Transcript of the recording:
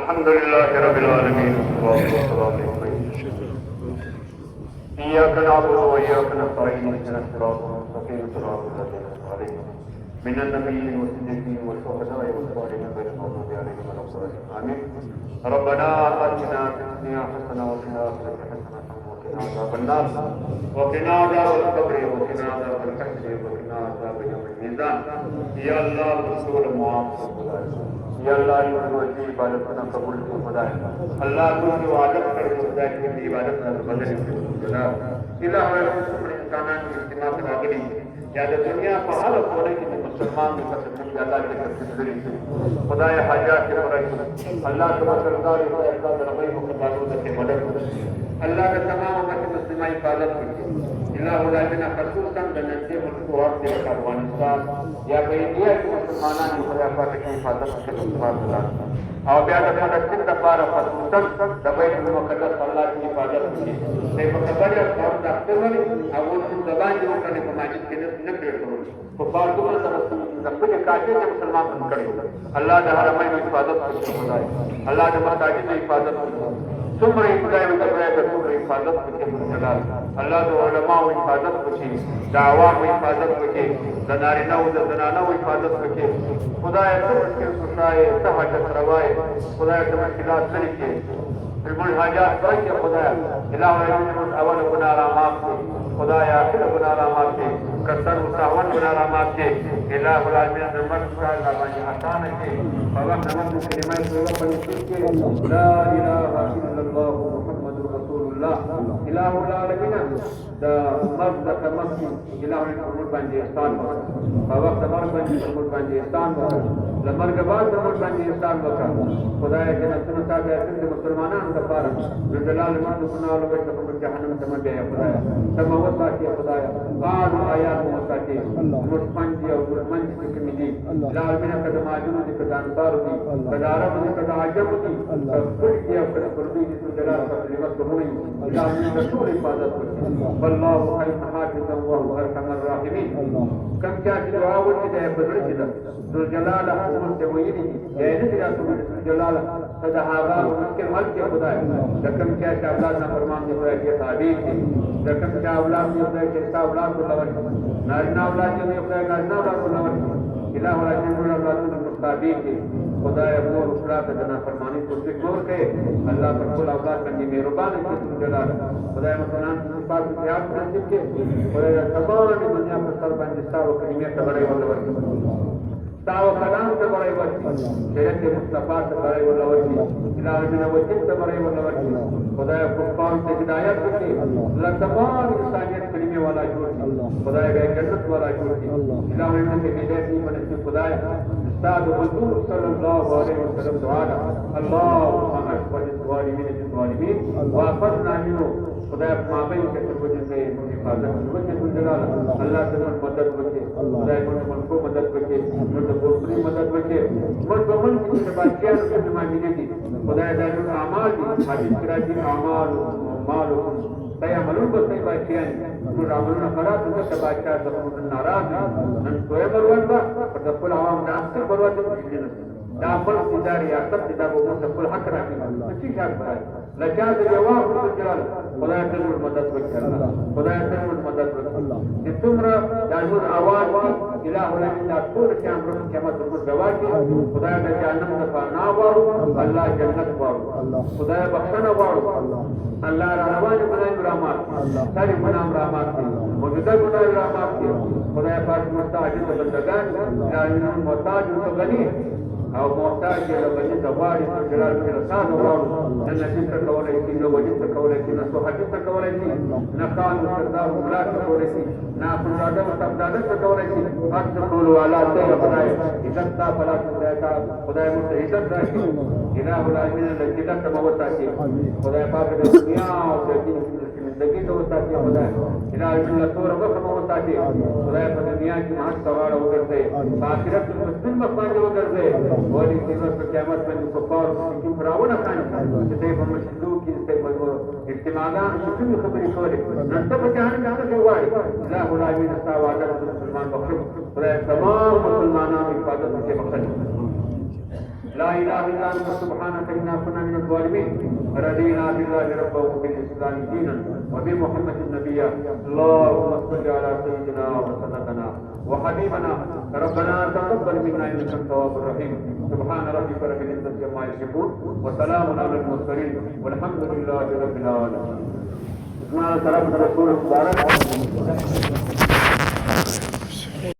अल्हम्दुलिल्लाहि रब्बिल आलमीन इय्याका नअबुदु व इय्याका नस्तईन इहदिनस सिरातल मुस्तकीम सिरातल लज़ीना अनअमता अलैहिम मिनन नबिय्यीन वस्सिद्दीक़ीन वश्शुहदाኢ वस्सालिहीन गैरिल मग़्दूबि अलैहिम वलद्दाल्लीन आमीन रब्बना आतिना फिद दुनिया हसनह व फिल आखिरति हसनह व क़िना अज़ाबन्नार व क़िना अज़ाबल क़ब्र व क़िना अज़ाबल हश्र व क़िना अज़ाब यौमिल मीज़ान या अल्लाह रसूल मुआफ़ खुदा या अल्लाह की इबादत ना कबूल को खुदा अल्लाह को इबादत कर खुदा की इबादत ना बदल खुदा इलाह व इंसान की इज्तिमा से आगली या दुनिया को हाल होने की मुसलमान की कसम अल्लाह के तकदीर खुदा हाजात के पर अल्लाह के सरदार अल्लाह के रबी मुकद्दस के मदद अल्लाह के तमाम उम्मत मुस्लिमा इबादत की इलाह उलाजना खसूसन जनते मुल्क और के अफगानिस्तान या बेदिया के मुसलमाना की खुदा पाक की हिफाजत के सुभान अल्लाह और ब्याद का दक्षिण दरबार खसूसन दबैत मुकद्दस अल्लाह की हिफाजत की से मुकद्दर और दफ्तर वाली अवल की जबान जो करने को माजिद के न पेड़ करो तो फालतू में तरफ दफ्तर के काजे के मुसलमान बन करे अल्लाह के हरमैन में हिफाजत की खुदा अल्लाह के मसाजिद में हिफाजत तुमरे खुदाए में करवाए तो तुमरे हिफाजत के जलाल अल्लाह के उलमा में हिफाजत की दावा में हिफाजत की जनारिना व जनाना में हिफाजत की खुदाए तुम उसके सुनाए सहाजत रवाए खुदाए तुम खिलाफ नहीं के बिल्कुल हाजात पर के खुदाए इलाह अवल गुनाह माफ के खुदाए आखिर गुनाह माफ के कसर मुसावन गुनाह माफ के इलाह आलमीन नमक का लाभानी आसान है बाबा नमक कलिमा तौबा पढ़ के ला इलाहा इल्लल्लाह मुहम्मदुर रसूलुल्लाह इलाह आलमीन द मर्द तमकी इलाह उमर बंदे स्थान बाबा तमर बंदे उमर बंदे स्थान लमर के बाद उमर बंदे स्थान बका खुदाए के नसन साहब ऐसे मुसलमानों का पार जलाल मर्द गुनाह लोग तो जहन्नम समझ गए खुदाए तमावत बाकी खुदाए कान आयात मुसाकी मुस्पंजी और मुस्पंजी की मिली लाल में कदम आजम की कदानदार की कदारा में कदा आजम की कुल की अपने कुर्बी की जलाल का निवत हुई इलाह ने रसूल हिफाजत की वल्लाहु खैर हाफिज़न व हुवा अरहमर राहिमीन कम क्या की दुआ होती है बदल की ذو जलाल हुकुम से वही ये नहीं जा तुम जलाल सदाहाबा उनके मल के खुदा है रकम क्या औलाद ना फरमान के खुदा के ताबीर की रकम क्या औलाद में खुदा के औलाद को लवर नारिना औलाद में खुदा नारिना औलाद को लवर इलाह वाला जिन औलाद को मुस्ताबीर की खुदा मोर उसरा का जना फरमानी को इग्नोर के अल्लाह पर कुल औलाद का मेहरबान है जलाल खुदा मुसलमान पाक याद करके के खुदा तमाम दुनिया पर सर बंदिस्ता व करीमे का बड़े वल्लवर ताव कलाम से बड़े वची शरीयत मुस्तफा से बड़े वल्लवर इलाह ने वचन से बड़े वल्लवर खुदा कुफार से हिदायत की अल्लाह तमाम इंसानियत करीमे वाला जोड़ खुदा के जन्नत वाला जोड़ इलाह ने हिदायत की मदद से खुदा استاد الرسول صلى الله عليه وسلم دعاء اللهم احفظ الظالمين بالظالمين واحفظنا منه خدا ما بين کے وجہ سے حفاظت وجہ جلال اللہ سے مدد وجہ خدا من کو مدد وجہ من کو مدد وجہ من کی باتیں کے زمانے کی خدا دار الاعمال حدیث راجی اعمال مال تعملون بس باتیں جو عملنا خراب تو بادشاہ سب ناراض من کوئی مرون با فدخل عوام ناس بروا دا خپل اداري ریاست دا وګورئ خپل حق راکړي چې ښه کړای لکه دا جواب جلال خدای ته مدد وکړي خدای ته مدد وکړي الله چې څومره د نور आवाज الہ العالمین دا ټول چې امر قیامت پر گواہی خدای د جهنم څخه نه وارو الله جنت وارو خدای بخښنه وارو الله روان بنای رحمت الله ساری منام رحمت موجوده ګناه رحمت خدای پاک محتاج بندگان الہ محتاج او غنی او محتاج له بني دواري جلال کې رسان وراو نن چې څه کولای شي نو وجه څه کولای شي نو حدیث څه کولای شي نه خان سردار مولا څه کولای شي نه خدای مستقدار څه کولای شي حق ټول والا ته خدای عزت تا بلا خدای کا خدای مو عزت راکړي الہ العالمین له عزت موتا شي خدای پاک د دنیا او د دین زندگی ته وتا شي خدای الہ العالمین تور وخت موتا شي خدای په دنیا کې مات سوال وګرځي آخرت مسلم مخاطب وګرځي ولی قیمت پر قیامت میں کفار کی فراونه خان چې په مشهدو کې په اجتماعات شکل خبرې کولې نن ته په جهان کې هغه وایي الله العالمین استعواده مسلمان بخښ خدای تمام مسلمانانو حفاظت کې بخښي لا إله إلا أنت سبحانك إنا كنا من الظالمين رضينا بالله ربا وبالإسلام دينا وبمحمد نبيا اللهم صل على سيدنا وسندنا وحبيبنا ربنا تقبل منا إنك أنت التواب الرحيم سبحان ربك رب العزة عما يصفون وسلام على المرسلين والحمد لله رب العالمين. رسول المبارك